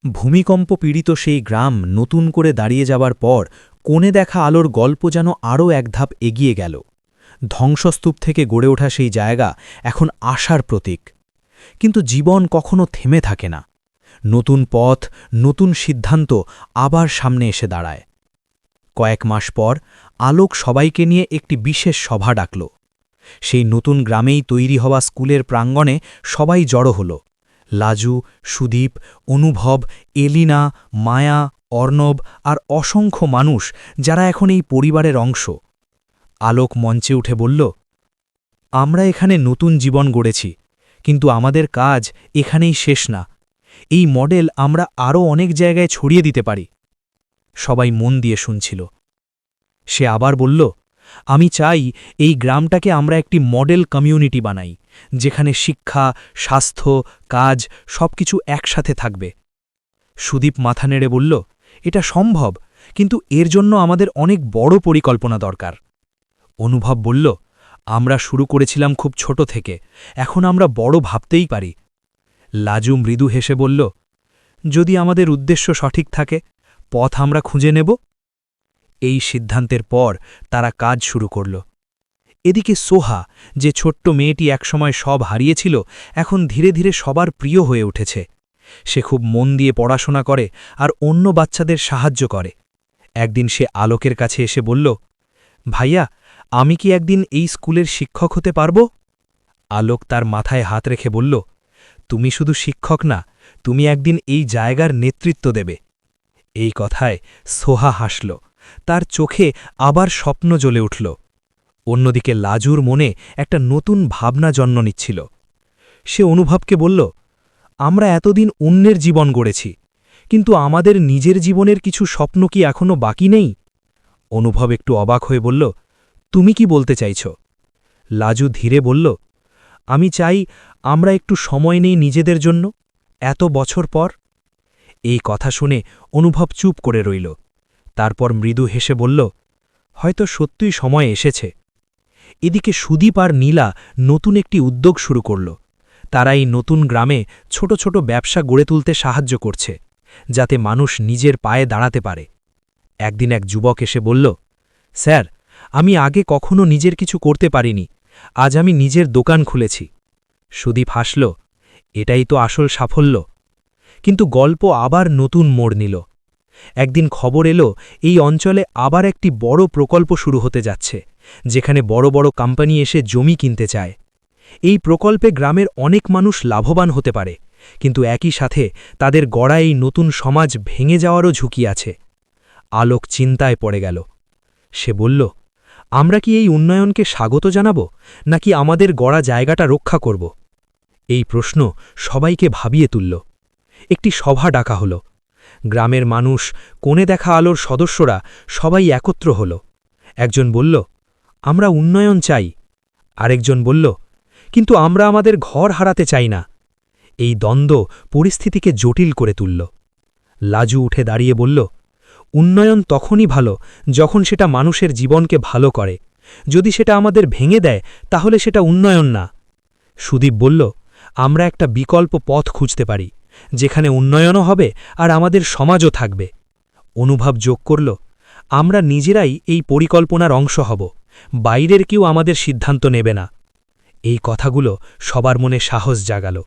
ভূমিকম্প পীড়িত সেই গ্রাম নতুন করে দাঁড়িয়ে যাবার পর কোণে দেখা আলোর গল্প যেন আরও এক ধাপ এগিয়ে গেল। ধ্বংসস্তূপ থেকে গড়ে ওঠা সেই জায়গা এখন আশার প্রতীক। কিন্তু জীবন কখনো থেমে থাকে না। নতুন পথ, নতুন সিদ্ধান্ত আবার সামনে এসে দাঁড়ায়। কয়েক মাস পর আলোক সবাইকে নিয়ে একটি বিশেষ সভা ডাকল। সেই নতুন গ্রামেই তৈরি হওয়া স্কুলের প্রাঙ্গণে সবাই জড়ো হল। লাজু, সুদীপ, অনুভব, এলিনা, মায়া, অর্ণব আর অসংখ্য মানুষ যারা এখন এই পরিবারের অংশ। আলোক মঞ্চে উঠে বলল, আমরা এখানে নতুন জীবন গড়েছি, কিন্তু আমাদের কাজ এখানেই শেষ না। এই মডেল আমরা আরও অনেক জায়গায় ছড়িয়ে দিতে পারি। সবাই মন দিয়ে শুনছিল। সে আবার বলল, আমি চাই এই গ্রামটাকে আমরা একটি মডেল কমিউনিটি বানাই, যেখানে শিক্ষা, স্বাস্থ্য, কাজ সবকিছু একসাথে থাকবে। সুদীপ মাথা নেড়ে বলল, এটা সম্ভব, কিন্তু এর জন্য আমাদের অনেক বড় পরিকল্পনা দরকার। অনুভব বলল, আমরা শুরু করেছিলাম খুব ছোট থেকে, এখন আমরা বড় ভাবতেই পারি। লাজু মৃদু হেসে বলল, যদি আমাদের উদ্দেশ্য সঠিক থাকে, পথ আমরা খুঁজে নেব। এই সিদ্ধান্তের পর তারা কাজ শুরু করল। এদিকে সোহা, যে ছোট্ট মেয়েটি একসময় সব হারিয়েছিল, এখন ধীরে ধীরে সবার প্রিয় হয়ে উঠেছে। সে খুব মন দিয়ে পড়াশোনা করে আর অন্য বাচ্চাদের সাহায্য করে। একদিন সে আলোকের কাছে এসে বলল, ভাইয়া, আমি কি একদিন এই স্কুলের শিক্ষক হতে পারব? আলোক তার মাথায় হাত রেখে বলল, তুমি শুধু শিক্ষক না, তুমি একদিন এই জায়গার নেতৃত্ব দেবে। এই কথায় সোহা হাসল, তার চোখে আবার স্বপ্ন জ্বলে উঠল। অন্যদিকে লাজুর মনে একটা নতুন ভাবনা জন্ম নিচ্ছিল। সে অনুভবকে বলল, আমরা এতদিন অন্যের জীবন গড়েছি, কিন্তু আমাদের নিজের জীবনের কিছু স্বপ্ন কি এখনও বাকি নেই? অনুভব একটু অবাক হয়ে বলল, তুমি কি বলতে চাইছ? লাজু ধীরে বলল, আমি চাই আমরা একটু সময় নেই নিজেদের জন্য, এত বছর পর। এই কথা শুনে অনুভব চুপ করে রইল। তারপর মৃদু হেসে বলল, হয়তো সত্যই সময় এসেছে। এদিকে সুদীপ আর নীলা নতুন একটি উদ্যোগ শুরু করল। তারা এই নতুন গ্রামে ছোট ছোট ব্যবসা গড়ে তুলতে সাহায্য করছে, যাতে মানুষ নিজের পায়ে দাঁড়াতে পারে। একদিন এক যুবক এসে বলল, স্যার, আমি আগে কখনো নিজের কিছু করতে পারিনি, আজ আমি নিজের দোকান খুলেছি। সুদীপ হাসল, এটাই তো আসল সাফল্য। কিন্তু গল্প আবার নতুন মোড় নিল। একদিন খবর এলো, এই অঞ্চলে আবার একটি বড় প্রকল্প শুরু হতে যাচ্ছে, যেখানে বড় বড় কোম্পানি এসে জমি কিনতে চায়। এই প্রকল্পে গ্রামের অনেক মানুষ লাভবান হতে পারে, কিন্তু একই সাথে তাদের গড়া এই নতুন সমাজ ভেঙে যাওয়ারও ঝুঁকি আছে। আলোক চিন্তায় পড়ে গেল। সে বলল, আমরা কি এই উন্নয়নকে স্বাগত জানাব, নাকি আমাদের গড়া জায়গাটা রক্ষা করব? এই প্রশ্ন সবাইকে ভাবিয়ে তুলল। একটি সভা ডাকা হল। গ্রামের মানুষ, কোণে দেখা আলোর সদস্যরা সবাই একত্র হল। একজন বলল, আমরা উন্নয়ন চাই। আরেকজন বলল, কিন্তু আমরা আমাদের ঘর হারাতে চাই না। এই দ্বন্দ্ব পরিস্থিতিকে জটিল করে তুলল। লাজু উঠে দাঁড়িয়ে বলল, উন্নয়ন তখনই ভালো যখন সেটা মানুষের জীবনকে ভালো করে। যদি সেটা আমাদের ভেঙে দেয়, তাহলে সেটা উন্নয়ন না। সুদীপ বলল, আমরা একটা বিকল্প পথ খুঁজতে পারি, যেখানে উন্নয়নও হবে আর আমাদের সমাজও থাকবে। অনুভব যোগ করল, আমরা নিজেরাই এই পরিকল্পনার অংশ হব, বাইরের কেউ আমাদের সিদ্ধান্ত নেবে না। এই কথাগুলো সবার মনে সাহস জাগাল।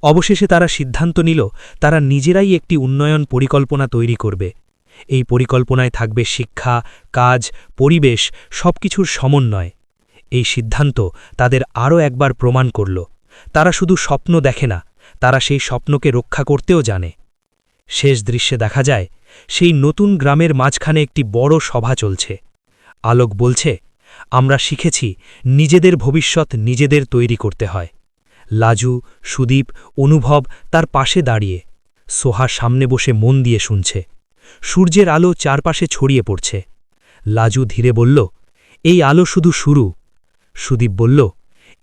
অবশেষে তারা সিদ্ধান্ত নিল, তারা নিজেরাই একটি উন্নয়ন পরিকল্পনা তৈরি করবে। এই পরিকল্পনায় থাকবে শিক্ষা, কাজ, পরিবেশ সবকিছুর সমন্বয়। এই সিদ্ধান্ত তাদের আরও একবার প্রমাণ করল, তারা শুধু স্বপ্ন দেখে না, তারা সেই স্বপ্নকে রক্ষা করতেও জানে। শেষ দৃশ্যে দেখা যায়, সেই নতুন গ্রামের মাঝখানে একটি বড় সভা চলছে। আলোক বলছে, আমরা শিখেছি নিজেদের ভবিষ্যৎ নিজেদের তৈরি করতে হয়। লাজু, সুদীপ, অনুভব তার পাশে দাঁড়িয়ে। সোহা সামনে বসে মন দিয়ে শুনছে। সূর্যের আলো চারপাশে ছড়িয়ে পড়ছে। লাজু ধীরে বলল, এই আলো শুধু শুরু। সুদীপ বলল,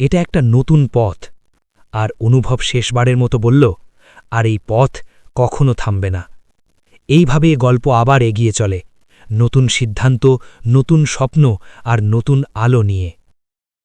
এটা একটা নতুন পথ। আর অনুভব শেষবারের মতো বলল, আর এই পথ কখনো থামবে না। এইভাবে গল্প আবার এগিয়ে চলে, নতুন সিদ্ধান্ত, নতুন স্বপ্ন আর নতুন আলো নিয়ে।